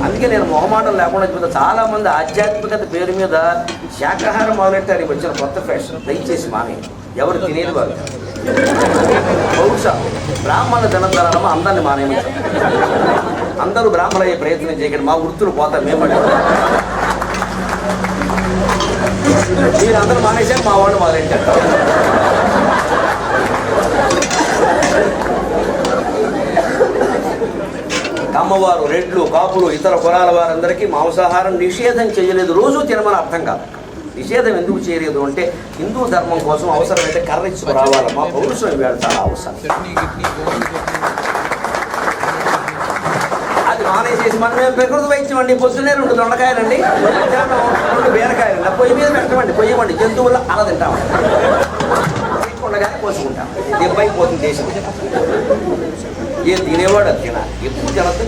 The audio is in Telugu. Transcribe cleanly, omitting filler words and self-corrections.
అందుకే నేను మొహమాటం లేకుండా చెప్తా. చాలామంది ఆధ్యాత్మికత పేరు మీద శాకాహారం మొదలెట్టారు. వచ్చిన కొత్త ఫ్యాషన్. దయచేసి మానే, ఎవరు తినేది వారు. బహుశా బ్రాహ్మణ ధనధనము అందరిని మానేయమని. అందరూ బ్రాహ్మణ అయ్యే ప్రయత్నం చేయకండి, మా వృత్తులు పోతారు. మేమంటే మీరు అందరూ మానేశారు, మా వాళ్ళు మొదలెట్టారు. కమ్మవారు, రెడ్లు, కాపులు, ఇతర కులాల వారందరికీ మాంసాహారం నిషేధం చేయలేదు. రోజు తినమని అర్థం కాదు. నిషేధం ఎందుకు చేయలేదు అంటే హిందూ ధర్మం కోసం అవసరమైతే కర్ర ఇచ్చుకు రావాలి. మా పౌరుషం ఇవాళ చాలా అవసరం. అది మానేసేసి మనమే ప్రకృతి వైద్యం అండి. పొద్దున్నే 2 దొండకాయలండి, 2 బీరకాయలండి, పొయ్యి మీద పెట్టమండి, పొయ్యమండి, జంతువుల అలా తింటామండి. ఉండగానే పోసుకుంటాం. దెబ్బైపోతుంది దేశం. ఏ తినేవాడు అది తినాలి, ఎప్పుడు తినద్దు.